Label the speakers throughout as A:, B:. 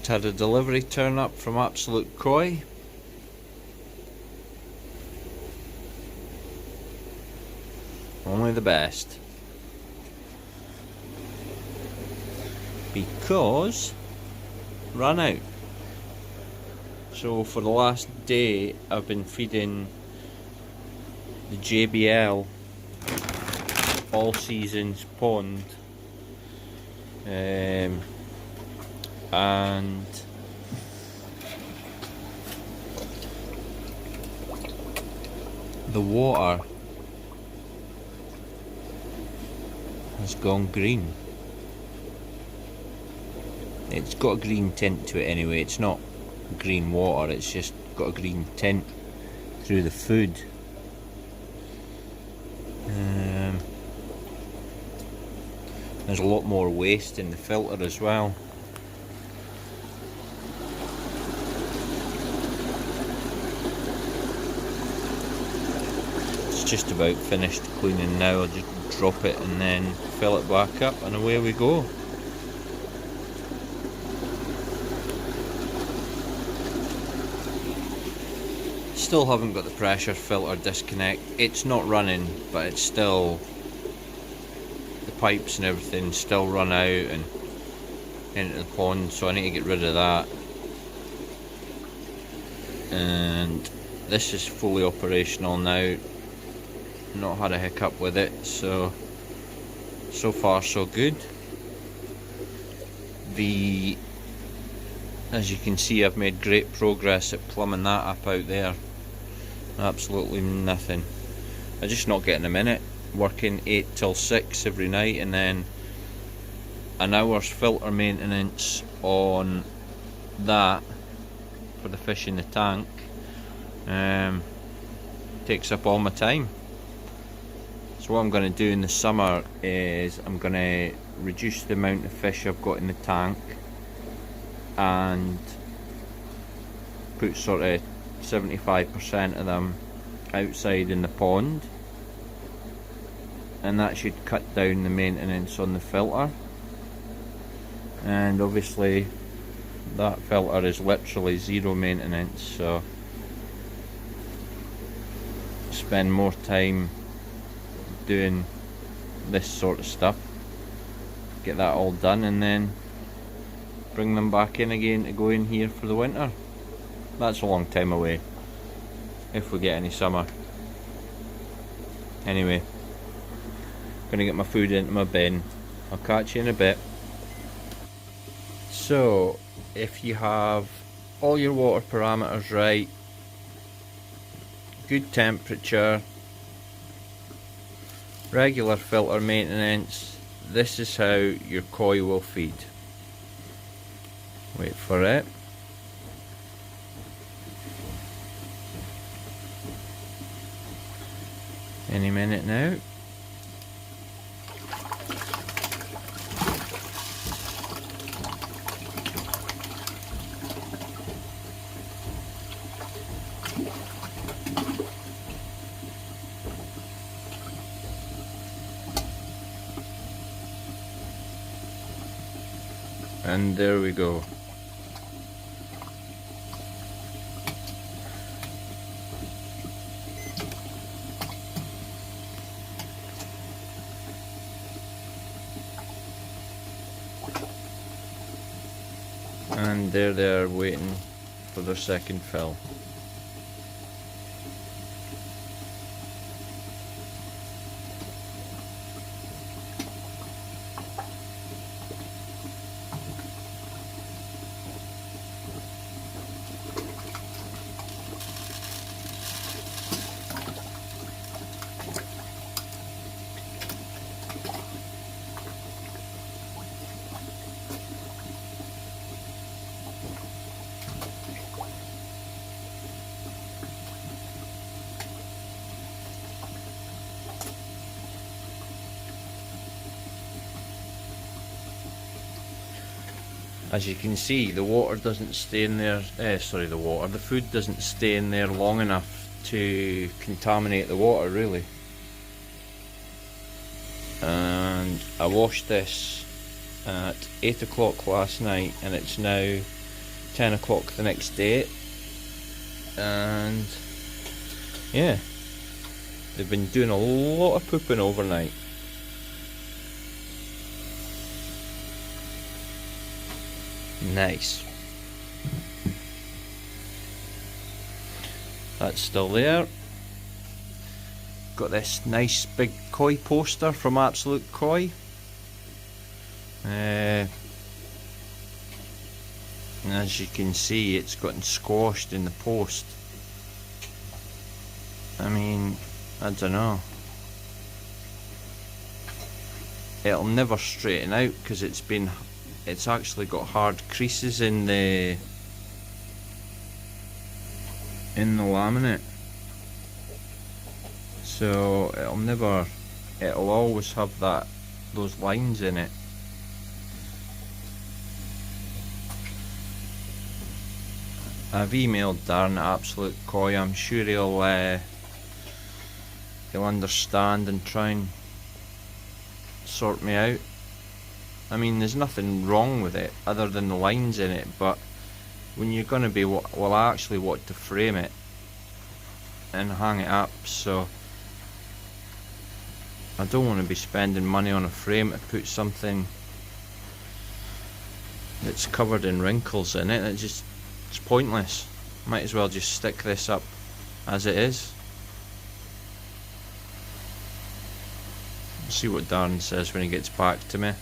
A: had a delivery turn up from Absolute Koi. Only the best. Because ran out. So for the last day I've been feeding the JBL All Seasons Pond, and the water has gone green. It's got a green tint to it anyway. It's not green water, it's just got a green tint through the food. There's a lot more waste in the filter as well. It's just about finished cleaning now. I'll just drop it and then fill it back up and away we go. Still haven't got the pressure filter disconnect. It's not running, but it's still, the pipes and everything still run out and into the pond, so I need to get rid of that. And this is fully operational now. Not had a hiccup with it, so far so good. As you can see, I've made great progress at plumbing that up out there. Absolutely nothing. I'm just not getting a minute. Working 8 till 6 every night, and then an hour's filter maintenance on that for the fish in the tank takes up all my time. So what I'm going to do in the summer is I'm going to reduce the amount of fish I've got in the tank and put sort of 75% of them outside in the pond, and that should cut down the maintenance on the filter. And obviously that filter is literally zero maintenance, so spend more time doing this sort of stuff, get that all done, and then bring them back in again to go in here for the winter. That's a long time away, if we get any summer. Anyway, gonna get my food into my bin. I'll catch you in a bit. So, if you have all your water parameters right, good temperature, regular filter maintenance, this is how your koi will feed. Wait for it. Any minute now. And there we go. And there they are waiting for their second fill. As you can see, the water doesn't stay in there, the food doesn't stay in there long enough to contaminate the water really. And I washed this at 8 o'clock last night and it's now 10 o'clock the next day, and yeah, they've been doing a lot of pooping overnight. Nice. That's still there. Got this nice big koi poster from Absolute Koi. And as you can see, it's gotten squashed in the post. I mean, I don't know. It'll never straighten out because it's actually got hard creases in the laminate. So it'll always have those lines in it. I've emailed Darren at Absolute Koi. I'm sure he'll understand and try and sort me out. I mean, there's nothing wrong with it other than the lines in it, but when you're going to be, well, I actually want to frame it and hang it up, so I don't want to be spending money on a frame to put something that's covered in wrinkles in it. It's pointless. Might as well just stick this up as it is. See what Darren says when he gets back to me.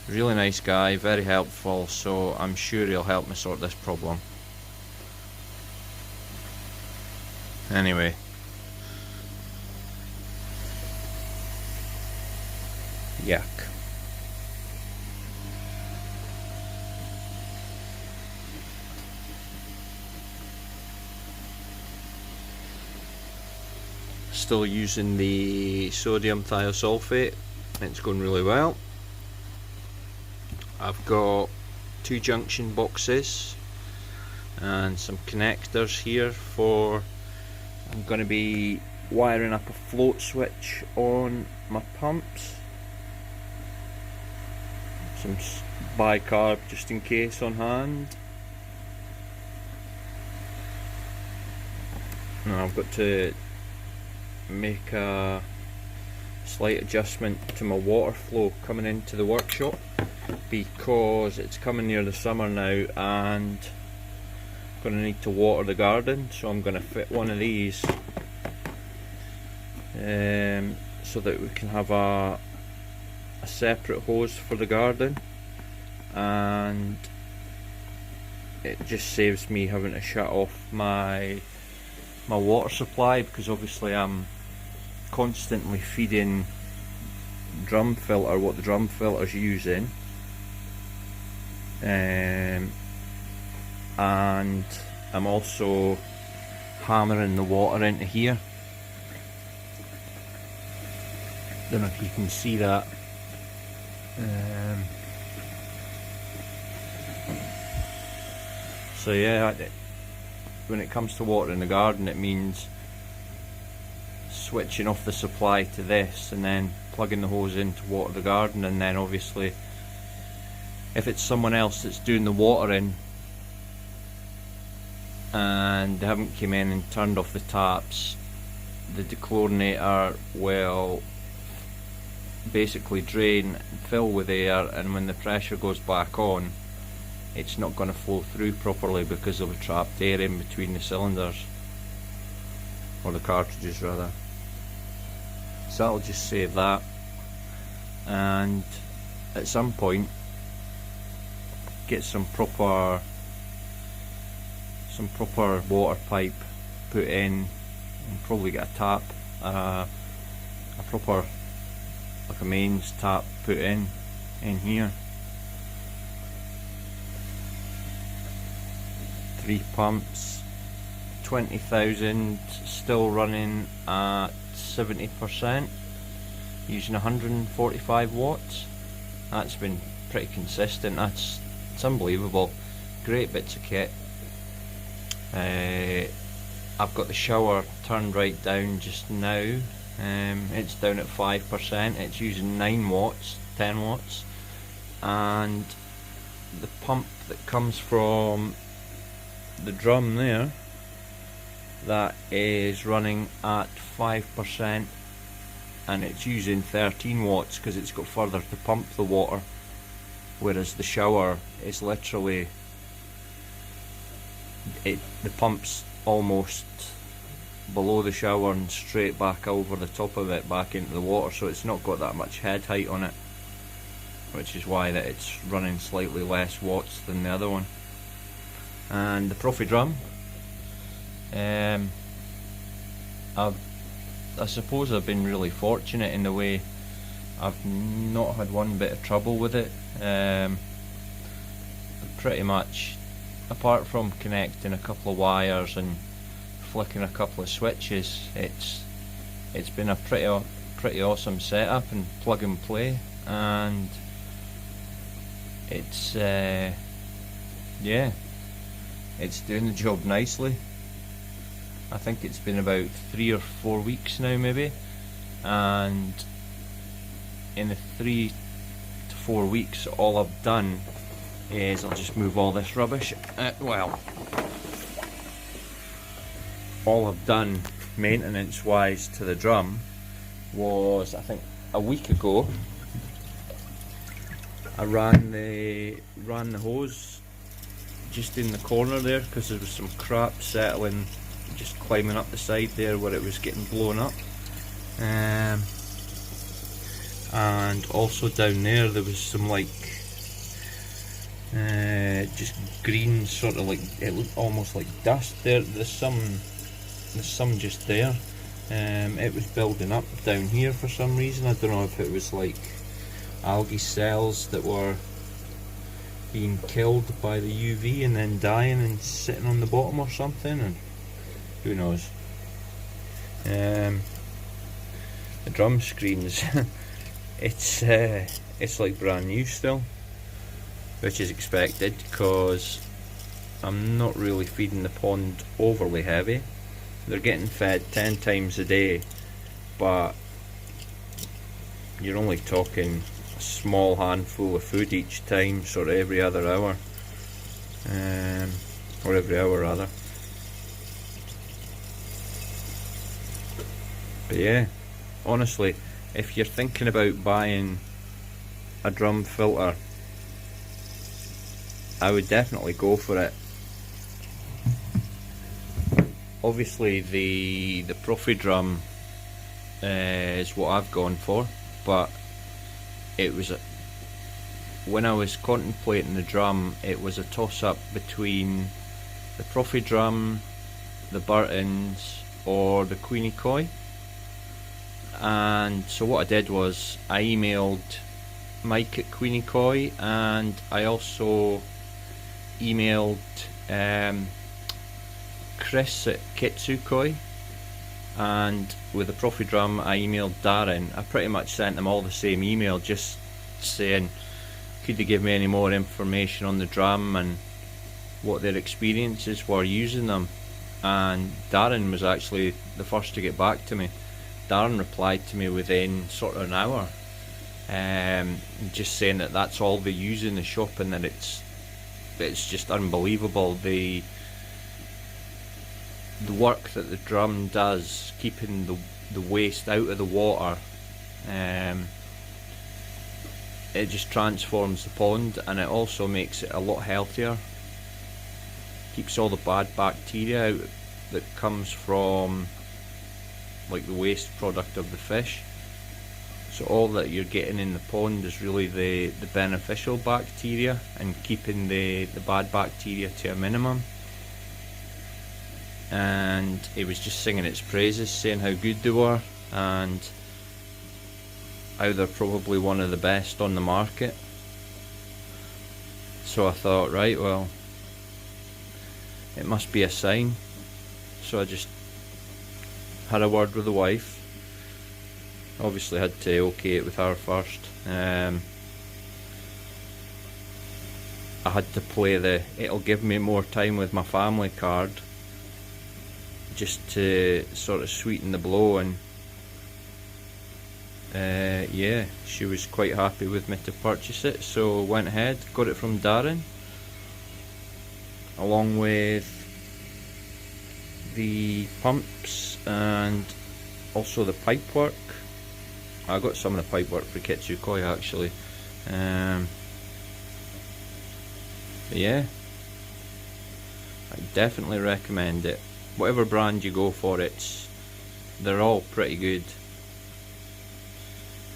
A: Really nice guy, very helpful, so I'm sure he'll help me sort this problem. Anyway. Yuck. Still using the sodium thiosulfate. It's going really well. I've got 2 junction boxes and some connectors here for, I'm going to be wiring up a float switch on my pumps. Some bicarb just in case on hand. Now I've got to make a slight adjustment to my water flow coming into the workshop because it's coming near the summer now and I'm going to need to water the garden, so I'm going to fit one of these so that we can have a separate hose for the garden, and it just saves me having to shut off my water supply, because obviously I'm constantly feeding drum filter what the drum filter's using, and I'm also hammering the water into here. Don't know if you can see that. So yeah, when it comes to watering the garden, it means switching off the supply to this and then plugging the hose in to water the garden, and then obviously if it's someone else that's doing the watering and they haven't come in and turned off the taps, the dechlorinator will basically drain and fill with air, and when the pressure goes back on, it's not going to flow through properly because of the trapped air in between the cylinders, or the cartridges rather. So I'll just save that, and at some point get some proper water pipe put in, and probably get a tap, a proper, like a mains tap put in here. 3 pumps, 20,000, still running at 70%, using 145 watts. That's been pretty consistent. It's unbelievable. Great bits of kit. I've got the shower turned right down just now. It's down at 5%. It's using 9 watts, 10 watts, and the pump that comes from the drum there, that is running at 5%, and it's using 13 watts because it's got further to pump the water, whereas the shower is literally, the pump's almost below the shower and straight back over the top of it back into the water, so it's not got that much head height on it, which is why that it's running slightly less watts than the other one. And the ProfiDrum, I suppose I've been really fortunate in the way I've not had one bit of trouble with it. Pretty much, apart from connecting a couple of wires and flicking a couple of switches, it's been a pretty awesome setup and plug and play, and it's yeah, it's doing the job nicely. I think it's been about 3 or 4 weeks now maybe, and in the 3 to 4 weeks all I've done is, I'll just move all this rubbish, well, all I've done maintenance wise to the drum was, I think a week ago, I ran the hose just in the corner there because there was some crap settling, just climbing up the side there where it was getting blown up, and also down there was some like just green, sort of like, it looked almost like dust there. There's some just there. It was building up down here for some reason. I don't know if it was like algae cells that were being killed by the UV and then dying and sitting on the bottom or something, and who knows. The drum screens, it's like brand new still, which is expected because I'm not really feeding the pond overly heavy. They're getting fed 10 times a day, but you're only talking a small handful of food each time, sort of every other hour, or every hour rather. But yeah, honestly, if you're thinking about buying a drum filter, I would definitely go for it. Obviously the ProfiDrum is what I've gone for, but it was when I was contemplating the drum, it was a toss-up between the ProfiDrum, the Burton's, or the Queenie Koi. And so what I did was I emailed Mike at Queenie Koi, and I also emailed Chris at Kitsukoi, and with the ProfiDrum I emailed Darren. I pretty much sent them all the same email, just saying could they give me any more information on the drum and what their experiences were using them. And Darren was actually the first to get back to me. Darren replied to me within sort of an hour, just saying that that's all they use in the shop, and that it's just unbelievable the work that the drum does, keeping the waste out of the water. It just transforms the pond, and it also makes it a lot healthier. Keeps all the bad bacteria out that comes from like the waste product of the fish. So all that you're getting in the pond is really the beneficial bacteria, and keeping the bad bacteria to a minimum. And he was just singing its praises, saying how good they were and how they're probably one of the best on the market. So I thought, right, well, it must be a sign. So I just had a word with the wife. Obviously had to okay it with her first. I had to play the it'll give me more time with my family card, just to sort of sweeten the blow, and yeah, she was quite happy with me to purchase it, so went ahead, got it from Darren, along with the pumps and also the pipework. I got some of the pipework for Kitsukoi actually. But yeah, I definitely recommend it. Whatever brand you go for, they're all pretty good.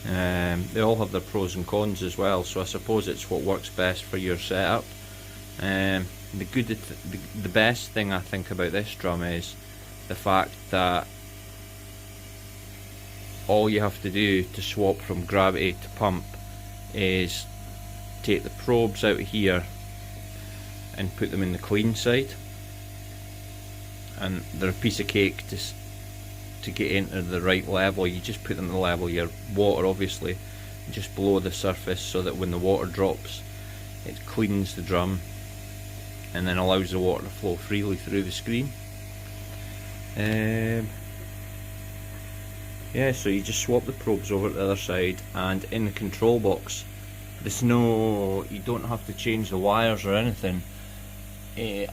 A: They all have their pros and cons as well, so I suppose it's what works best for your setup. The best thing I think about this drum is the fact that all you have to do to swap from gravity to pump is take the probes out of here and put them in the clean side, and they're a piece of cake to get into the right level. You just put them at the level of your water, obviously, just below the surface, so that when the water drops it cleans the drum and then allows the water to flow freely through the screen. Yeah, so you just swap the probes over to the other side, and in the control box, you don't have to change the wires or anything.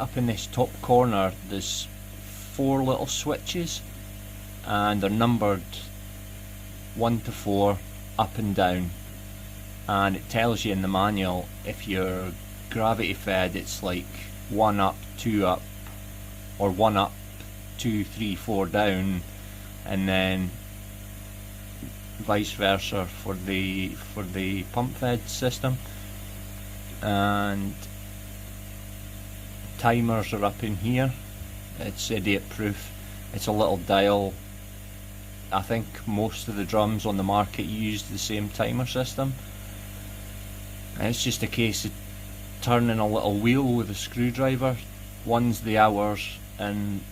A: Up in this top corner there's 4 little switches, and they're numbered 1 to 4 up and down, and it tells you in the manual if you're gravity fed it's like 1 up, 2 up, or 1 up, 2, 3, 4 down, and then vice versa for the pump fed system. And timers are up in here. It's idiot proof. It's a little dial. I think most of the drums on the market use the same timer system, and it's just a case of turning a little wheel with a screwdriver. One's the hours, and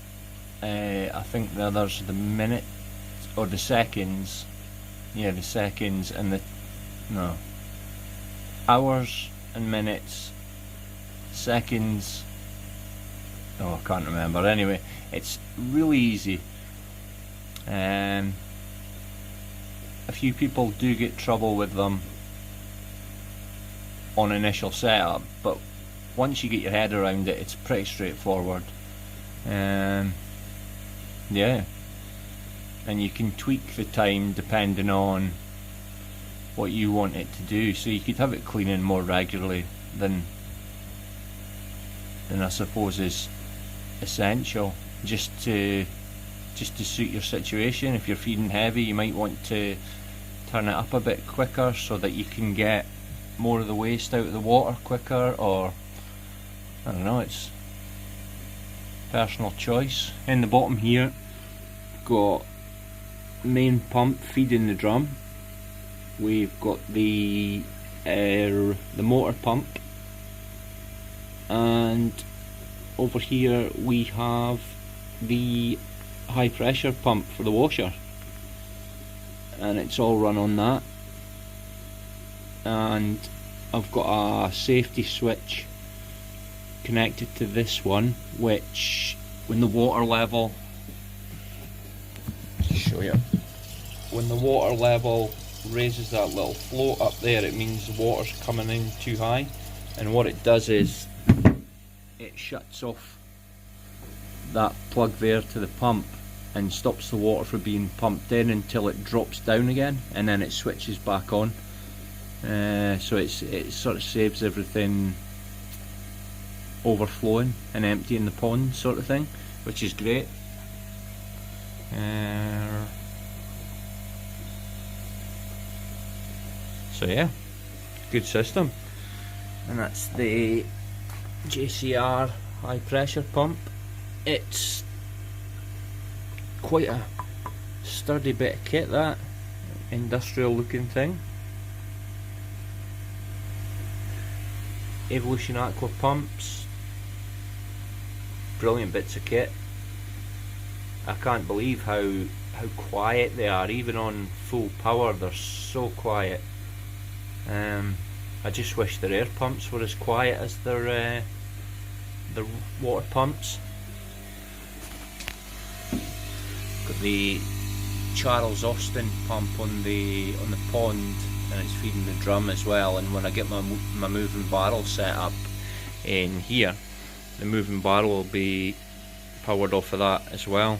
A: I think the other's the minutes or the seconds. Yeah, the seconds and hours and minutes, seconds. Oh, I can't remember. Anyway, it's really easy. A few people do get trouble with them on initial setup, but once you get your head around it, it's pretty straightforward. Yeah, and you can tweak the time depending on what you want it to do. So you could have it cleaning more regularly than I suppose is essential, just to suit your situation. If you're feeding heavy, you might want to turn it up a bit quicker so that you can get more of the waste out of the water quicker, or I don't know, it's personal choice. In the bottom here, got main pump feeding the drum. We've got the motor pump, and over here we have the high pressure pump for the washer, and it's all run on that. And I've got a safety switch connected to this one, which when the water level, show you, when the water level raises that little float up there, it means the water's coming in too high, and what it does is it shuts off that plug there to the pump and stops the water from being pumped in until it drops down again, and then it switches back on. So it sort of saves everything overflowing and emptying the pond sort of thing, which is great. So yeah, good system. And that's the JCR high pressure pump. It's quite a sturdy bit of kit, that industrial looking thing. Evolution Aqua pumps, brilliant bits of kit. I can't believe how quiet they are, even on full power. They're so quiet. I just wish their air pumps were as quiet as their water pumps. Got the Charles Austin pump on the pond, and it's feeding the drum as well. And when I get my moving barrel set up in here, the moving barrel will be powered off of that as well.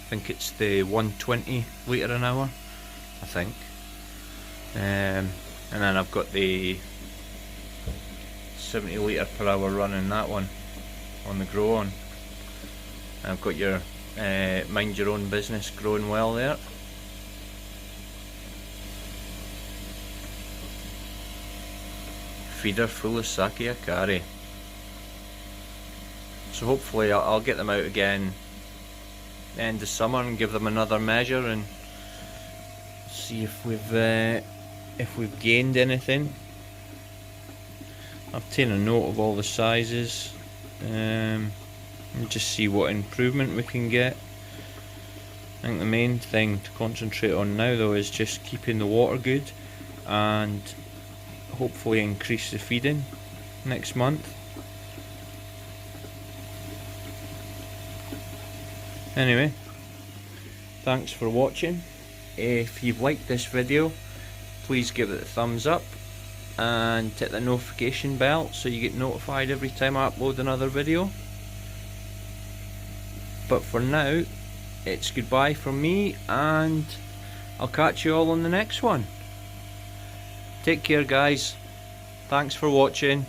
A: I think it's the 120 litre an hour, I think. And then I've got the 70 litre per hour running that one on the grow on. I've got your mind your own business growing well there. Feeder full of sake akari. So hopefully I'll get them out again end of summer and give them another measure and see if we've gained anything. I've taken a note of all the sizes and just see what improvement we can get. I think the main thing to concentrate on now though is just keeping the water good and hopefully increase the feeding next month. Anyway, thanks for watching. If you've liked this video, please give it a thumbs up and hit the notification bell so you get notified every time I upload another video. But for now, it's goodbye from me, and I'll catch you all on the next one. Take care guys, thanks for watching.